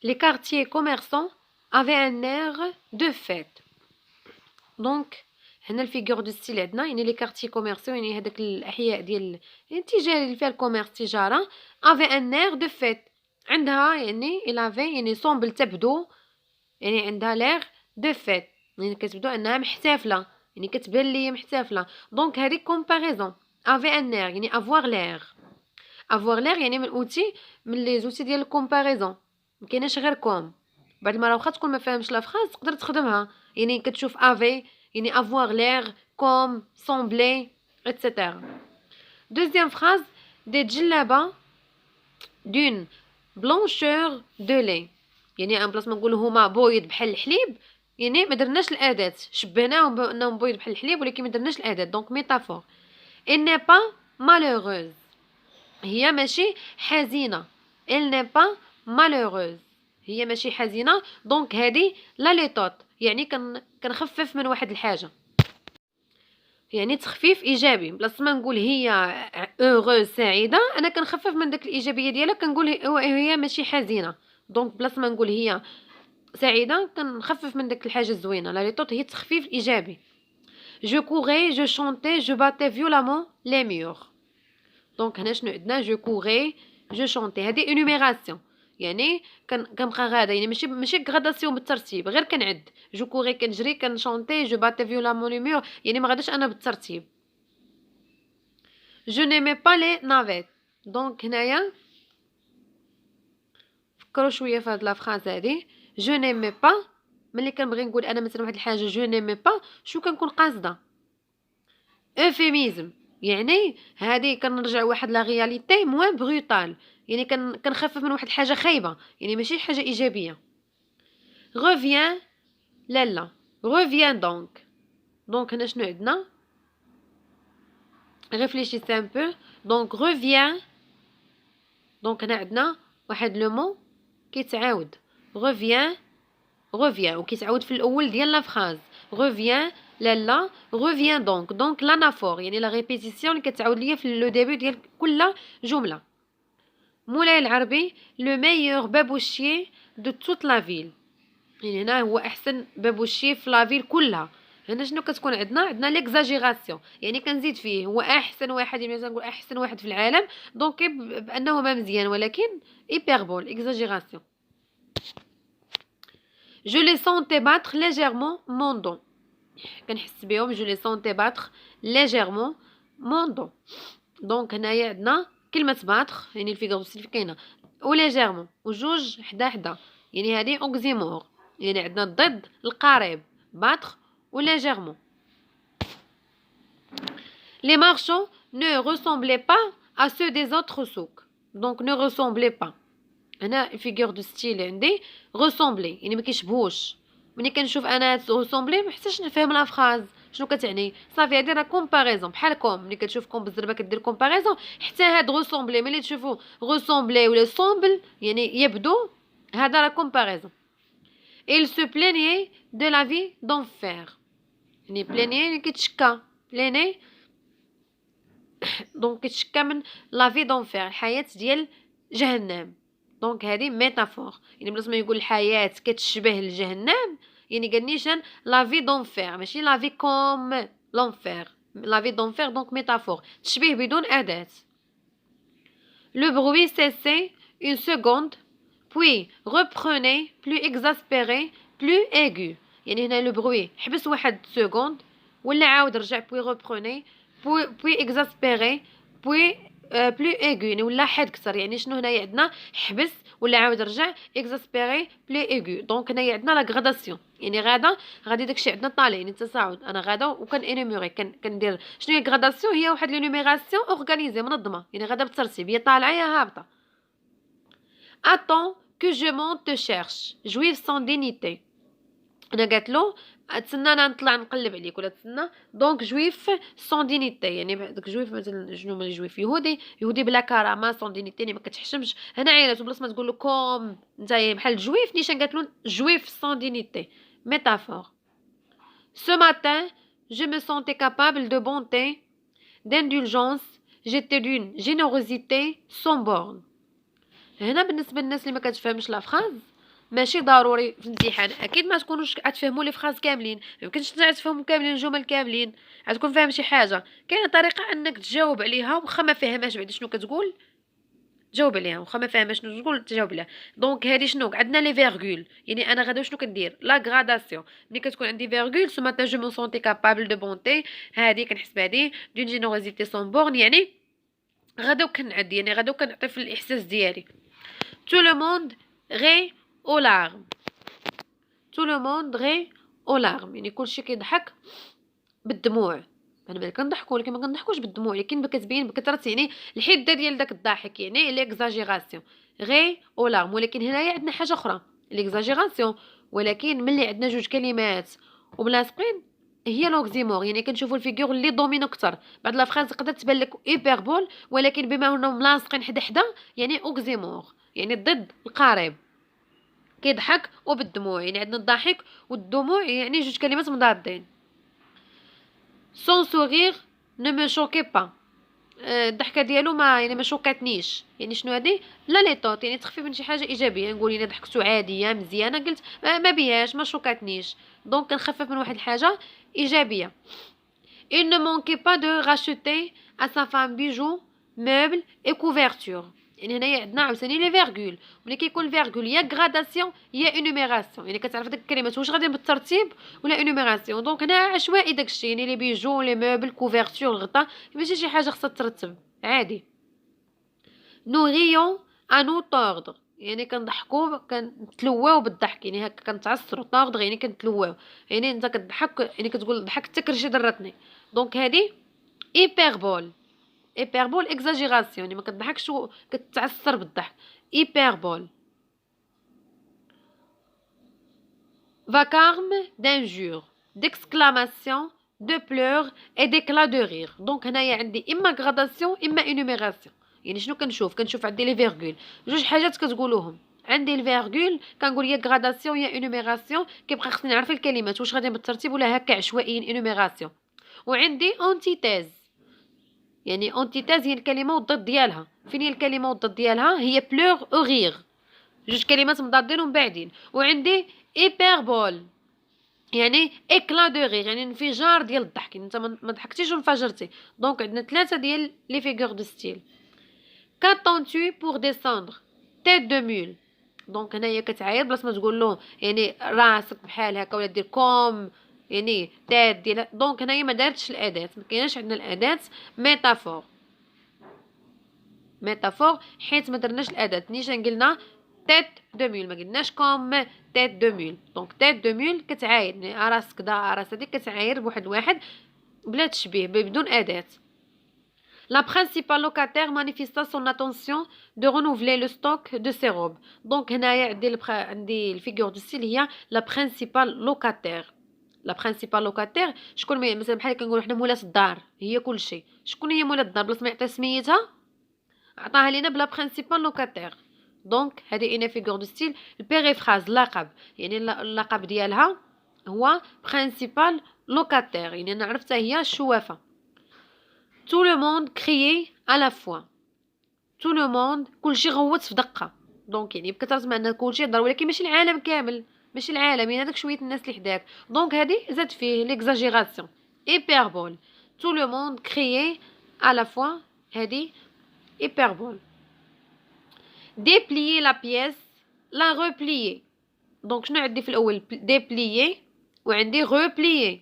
les quartiers commerçants avaient un air de fête. دونك هنا الفيغور دو ستيل عندنا يعني لي كارتي كوميرسيو يعني هذاك الاحياء ديال التجاره اللي فيها الكوميرس تجاره افي ان اير دو فيت عندها يعني الافي يعني سومبل تبدو يعني عندها لير دو فيت يعني كتبدو انها محتفله يعني كتبان ليا محتفله دونك هذه كومباريزون افي ان اير يعني افوار لير يعني من اوتي من لي زوتي ديال الكومباريزون مكايناش غير كوم بعد ما واخا تكون ما فاهمش لا فراز تقدر تخدمها يعني كتشوف افي يعني avoir l'air comme sembler etc. Deuxième phrase des djellaba d'une blancheur de lait يعني ان بلاص ما نقولوا هما بويض بحال الحليب يعني ما درناش الاداه شبهناهم بانهم بويض بحال الحليب ولكن ما درناش الاداه دونك ميتافور elle n'est pas malheureuse هي ماشي حزينه elle n'est pas malheureuse هي ماشي حزينه دونك هذه لا ليطوط يعني كنخفف من واحد الحاجه يعني تخفيف ايجابي بلاص ما نقول هي اوغوز سعيده انا كنخفف من داك الايجابيه ديالها كنقول هي ماشي حزينه دونك بلاص ما نقول هي سعيده كنخفف من داك الحاجه الزوينه لا ليطوط هي تخفيف ايجابي جو كوري جو شونتي جو باتي فيولامون لي مور دونك هنا شنو عندنا جو كوري جو شونتي هذه انوميراسيون يعني كنبقى غادا يعني ماشي غاداسيون بالترتيب غير كنعد جو كوري كنجري كنشونتي جو باتي فيولامون لي مور يعني ما غاداش انا بالترتيب جو نيمي با لي نافيت دونك هنايا فكروا شويه في هاد لا فراز هادي جو نيمي با ملي كنبغي نقول انا مثلا واحد الحاجه جو نيمي با شو كنكون قاصده اوفيميزم يعني هذه كنرجع واحد لا رياليتي موان بروتال يعني كنخفف من واحد الحاجه خايبه يعني ماشي حاجه ايجابيه ريفيان لا ريفيان دونك هنا شنو عندنا réfléchissez un peu donc reviens دونك هنا عندنا واحد لو مون كيتعاود reviens وكيتعاود في الاول ديال لا فراز reviens لا reviens دونك لانافور يعني لا ريبيتيسيون اللي كتعاود ليا في لو ديبي ديال كل جمله مولاي العربي لو ميور بابوشي دو توت لا فيل يعني هنا هو احسن بابوشي في لا فيل كلها هنا شنو كتكون عندنا ليكزاجيراسيون يعني كنزيد فيه هو احسن واحد يعني مثلا نقول احسن واحد في العالم دونك بانه ما مزيان ولكن ايبربول اكزاجيراسيون جو لي سونتي باتر ليجيرمون مون دون كنحس بهم جو لي سونتي باتر ليجيرمون مون دون دونك هنايا عندنا كلمه باتر يعني الفيغور سيلف كاينه وليجيرمون وجوج حدا يعني هذه اوكزيمور يعني عندنا الضد القريب باتر ou légèrement. Les marchands ne ressemblaient pas à ceux des autres souks. Donc ne ressemblaient pas. هنا figure de style عندي ressembler يعني ما كيشبهوش. ملي كنشوف انا ressembler ما حتىش نفهم لا فراز شنو كتعني صافي هادي راه كومباريزون بحالكم ملي كتشوفكم بالزربه كدير كومباريزون حتى هاد ressembler ملي تشوفوا ressembler ولا semble يعني يبدو هذا راه كومباريزون. Il se plaignait de la vie d'enfer. يعني بلاني يعني كيتشكى بلاني دونك كيتشكى من لا في دونفير الحياه ديال جهنم دونك هذه ميتافور يعني بلاص ما يقول الحياه كتشبه لجهنم يعني قال نيشان لا في دونفير ماشي لا في كوم لونفير لا في دونفير دونك ميتافور تشبيه بدون اداه لو بروي cessait une seconde puis reprenait plus exaspéré plus aigu يعني هنا لو بروي حبس واحد سكوند ولا عاود رجع بوي ريبروني بوي اكزاسبيري بوي بلو ايغو يعني ولا حاد كثر يعني شنو هنايا عندنا حبس ولا عاود رجع اكزاسبيري بلو ايغو دونك هنايا عندنا لا غراداسيون يعني غادي داكشي عندنا طالع يعني التصاعد انا غادا وكان انيميري كندير شنو هي غراداسيون هي واحد لونيميراسيون اورغانيزي منظمه يعني غادا بالترتيب هي طالعه يا هابطه attends que je monte te cherche juif sans dignité انا قالت له تسنى انا نطلع نقلب عليك ولا تسنى دونك جويف سون دينيتي يعني داك جويف مثلا شنو هما الجويف يهودي بلا كرامه سون دينيتي يعني ما كتحشمش هنا عينات بلاص ما تقول له كوم نتايا بحال الجويف نيشان قالت له جويف سون دينيتي métaphore ce matin je me sentais capable de bonté d'indulgence j'étais d'une générosité sans borne هنا بالنسبه للناس اللي ما كتفهمش لا فراز ماشي ضروري في الامتحان اكيد ما تكونوش غتفهموا لي فراز كاملين، ميمكنش تفهموا كاملين الجمل كاملين، غتكون فاهم شي حاجه. كاينه طريقه انك تجاوب عليها واخا ما فهمهاش بعدا شنو كتقول، جاوب عليها واخا ما فاهماش شنو تقول تجاوب عليها. دونك هادي شنو عندنا لي فيرغول، يعني انا غدا شنو كندير لا غراداسيون. ملي كتكون عندي فيرغول سو ماتان جو مون سونتي كابابل دو بونتي، هادي كنحس بهادي دون جينيروزيتي سون بورن، يعني غدا كنعدي، يعني غدا كنعطي في الاحساس ديالي. تو لو موند غي او لارم، تو لو موند غي او لارم، يعني كلشي كيضحك بالدموع. انا بالك كنضحكوا ولكن ما كنضحكوش بالدموع، لكن كتبين بكثره يعني الحده ديال داك الضحك، يعني ليكزاجيراسيون غي او لارم. ولكن هنايا عندنا حاجه اخرى ليكزاجيراسيون، ولكن ملي عندنا جوج كلمات وملاصقين هي لوكزيمور، يعني كنشوفوا الفيغور اللي دومينو اكثر. بعض لافراز تقدر تبان لك ايبربول ولكن بما انهم ملاصقين حدا حدا يعني اوكزيمور، يعني الضد القارب. كيضحك وبالدموع، يعني عندنا الضحك والدموع يعني جوج كلمات مضادين. سون سورير نو مو شوكي با، الضحكه ديالو ما يعني ما شوكاتنيش. يعني شنو هادي لا لي طوط، يعني تخفيف من شي حاجه ايجابيه. نقول انا ضحكتو عاديه مزيانه، قلت ما بياش ما شوكاتنيش، دونك كنخفف من واحد الحاجه ايجابيه. il ne manquait pas de racheter à sa femme bijoux meubles et couvertures. يعني هنايا عندنا عاوتاني لي فيرغول، ملي كيكون الفيرغول يا غراداسيون يا انوميراسيون، يعني كتعرف داك الكلمات واش غاديين بالترتيب ولا انوميراسيون. دونك هنا عشوائي داكشي، يعني لي بيجو لي موبل كوفرتور الغطاء ماشي شي حاجه خصها ترتب عادي. نو ريون ا نو طوردر، يعني كنضحكوا كنتلواو بالضحك، يعني هكا كنتعصروا. طوردر يعني كنتلواو، يعني انت كتضحك يعني كتقول ضحكت حتى كرشي ضرتني. دونك هادي ايبربول، ايبربول اكزاجيراسيون، يعني ما كتضحكش كتعصر بالضحك. ايبربول. vacarme d'injures d'exclamations de pleurs et d'éclats de rire. دونك هنايا عندي اما غراداسيون اما انوميراسيون. يعني شنو كنشوف عندي لي فيرغول، جوج حاجات كتقولوهم. عندي الفيرغول كنقول يا غراداسيون يا انوميراسيون، كيبقى خصني نعرف الكلمات واش غادي بالترتيب ولا هكا عشوائيا انوميراسيون. وعندي اونتيتيز، يعني اونتيتيز هي الكلمه والضد ديالها. فين هي الكلمه والضد ديالها؟ هي بلور او غير، جوج كلمات مضادين ومبعدين. وعندي ايبربول يعني اكلا دو ريغ، يعني انفجار ديال الضحك، انت ما ضحكتيش وانفجرتي. دونك عندنا ثلاثه ديال لي فيغور دو ستيل. كاتونتو بور ديساندر تيت دو مول، دونك هنايا كتعاير بلاص ما تقول له يعني راسك بحال هكا ولا دير كوم يعني تيت ديال. دونك هنايا ما دارتش الاداه، ما كايناش عندنا الاداه ميتافور. ميتافور حيت ما درناش الاداه، نيشان قلنا تيت دو مول، ما قلناش كوم تيت دو مول. دونك تيت دو مول كتعاير يعني راس كدا راس هذيك كتعاير بواحد الواحد بلا تشبيه بدون اداه. La principale locataire manifesta son intention de renouveler le stock de ses robes. Donc هنايا عندي الفيغور دو ستيل هي la principale locataire. لا برينسيبال لوكاتير شكون؟ مثلا بحال كنقولوا حنا مولات الدار هي كلشي. شكون هي مولات الدار؟ بلاص ما يعطي سميتها عطاها لينا بلا برينسيبال لوكاتير. دونك هذه انا فيغور دو ستيل البيريفراز لقب، يعني اللقب ديالها هو برينسيبال لوكاتير، يعني انا عرفتها هي الشوافه. تو لو موند كريي على فوا، تو لو موند كلشي غوت في دقه. دونك يعني بكثرة ما ان كلشي يهضر، ولكن ماشي العالم كامل، ماشي العالم، يعني هذاك شويه الناس اللي حداك. دونك هذه زاد فيه ليكزاجيراسيون ايبربول. تو لو موند كريي على فوا، هذه ايبربول. déplier la pièce la replier. دونك شنو عندي في الاول؟ déplier وعندي replier.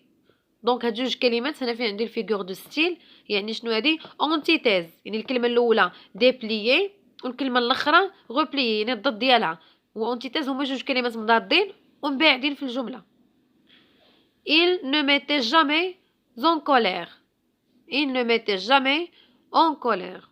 دونك هاد جوج كلمات هنا فين عندي الفيغور دو ستيل، يعني شنو هادي اونتيتيز، يعني الكلمه الاولى déplier والكلمه الاخرى replier يعني الضد ديالها. واونتيتيز هما جوج كلمات مضادين ومباعدين في الجمله. il ne m'était jamais en colère, il ne m'était jamais en colère.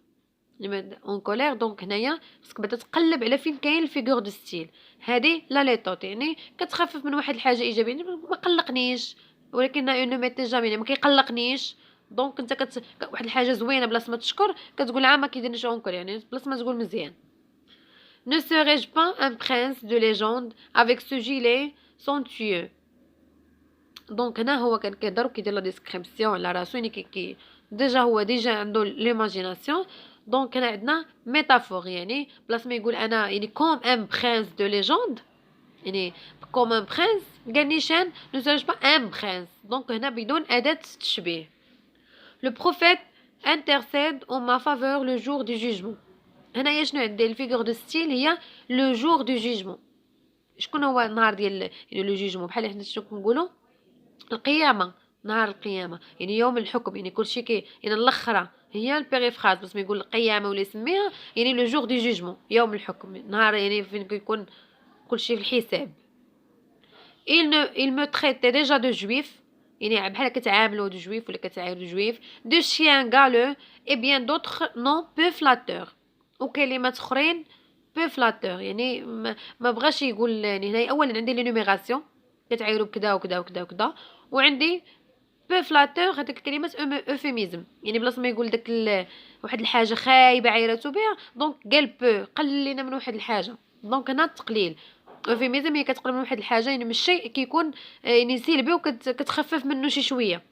اون كولير. دونك هنايا خصك بدا تقلب على فين كاين الفيغور دو ستيل. هذه لا ليطوط يعني كتخفف من واحد الحاجه ايجابيه، يعني ما قلقنيش، ولكن اون ميتي جامي يعني ما كيقلقنيش. دونك انت واحد الحاجه زوينه بلاص ما تشكر كتقول ما كيديرنيش اون كولير، يعني بلاص ما تقول مزيان. ne serais-je pas un prince de légende avec ce gilet somptueux. دونك هنا هو كان كيهضر وكيدير لا ديسكريبسيون على راسو، يعني كي ديجا هو ديجا عنده ليماجيناسيون. دونك هنا عندنا ميتافور، يعني بلاص ما يقول انا يعني كوم ان برينس دو ليجوند يعني comme un prince قال نيشان ne serais-je pas un prince. donc هنا بدون أداة تشبيه. le prophète intercède en ma faveur le jour du jugement. هنايا شنو عندي الفيغور دو ستيل هي لو جور دو جوجمون. شكون هو النهار ديال يعني لو جوجمون بحال حنا شنو كنقولوا القيامه، نهار القيامه يعني يوم الحكم يعني كلشي يعني الاخره هي البيريفراز بس ما يقول القيامه ولا يسميها يعني لو جور دو جوجمون يوم الحكم نهار يعني فين كيكون كلشي في الحساب. il me traitait déjà de juif يعني بحال كتعاملوا دو جويف ولا كتعاملوا جويف دو chien galeux et bien d'autres non peu flatteurs وكلمات اخرين peu flatteurs يعني ما بغاش يقول يعني هنا اولا عندي لي نوميراسيون كتعايروا بكذا وكذا وكذا وكذا وعندي peu flatteur هذيك الكلمات اوفيميزم يعني بلاصه ما يقول داك واحد الحاجه خايبه عايرته بها دونك قال بو قلينا من واحد الحاجه دونك هنا التقليل اوفيميزم هي كتقلل من واحد الحاجه يعني من الشيء كيكون يعني سلبي وكتخفف منه شي شويه.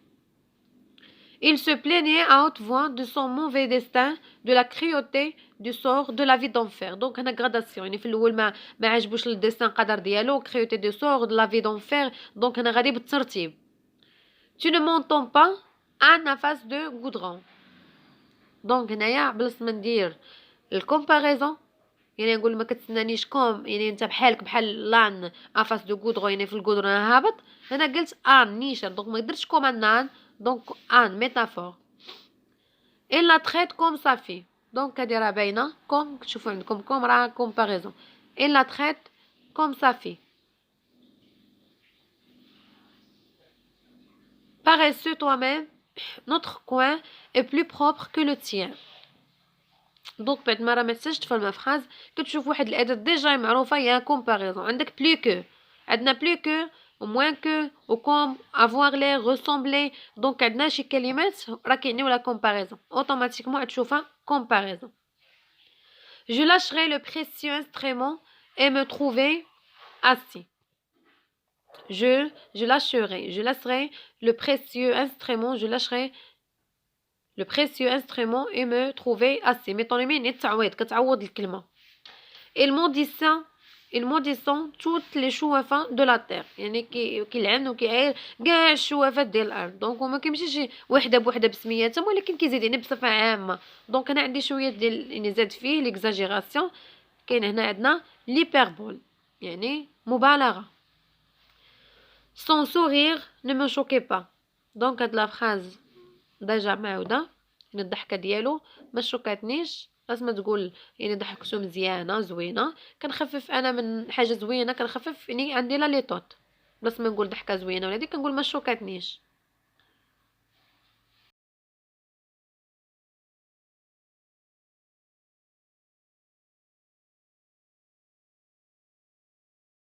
Il se plaignait à haute voix de son mauvais destin, de la cruauté du sort, de la vie d'enfer. Donc هنا gradation يعني في الاول ما عجبوش الديستان قدر ديالو cruauté du sort de la vie d'enfer donc هنا غادي بالترتيب. Tu ne m'entends pas à face de goudron. donc هنايا بلاص ما ندير الكومباريزون يعني نقول ما كتسنانيش كوم يعني انت بحالك بحال لان افاس دو غودرو يعني في الغودرو هابط هنا قلت ان نيشان دونك ما درتش كوم ان دونك ان ميتافور. il la traite comme sa fille دونك هادي راه باينه كوم كتشوفوا عندكم كوم راه كومباريزون. il la traite comme sa fille. paresseux toi-même notre coin est plus propre que le tien. دونك بعد ما راه ما تحتاجش تفهم الفراز كتشوف واحد الاداه ديجا معروفه هي كومباريزون عندك بلو كو عندنا بلو كو و موان كو و كوم افوار لي ريسومبلي دونك عندنا شي كلمات راه كيعنيو لا كومباريزون اوتوماتيكمون تشوفها كومباريزون. je lâcherai le précieux instrument et me trouver assis. je lâcherai le précieux instrument le précieux instrument et me trouver assis ميطوني مين التعويض كتعوض الكلمة. il maudissant toutes les شوافة de la terre يعني كيلعن وكيعاير كاع الشوافات ديال الارض دونك وما كيمشيش وحده بوحده بسمياتهم ولكن كيزيد يعني بصفة عامة دونك انا عندي شوية ديال يعني زاد فيه ليكزاجيراسيون كاين هنا عندنا ليبربول يعني مبالغة. son sourire ne me choquait pas دونك هاد لا فراز ديجا معوده يعني الضحكه ديالو ما شوكاتنيش لازم تقول يعني ضحكته مزيانه زوينه كنخفف انا من حاجه زوينه كنخفف يعني عندي لا لي طوط بس ما نقول ضحكه زوينه ولا دي كنقول ما شوكاتنيش.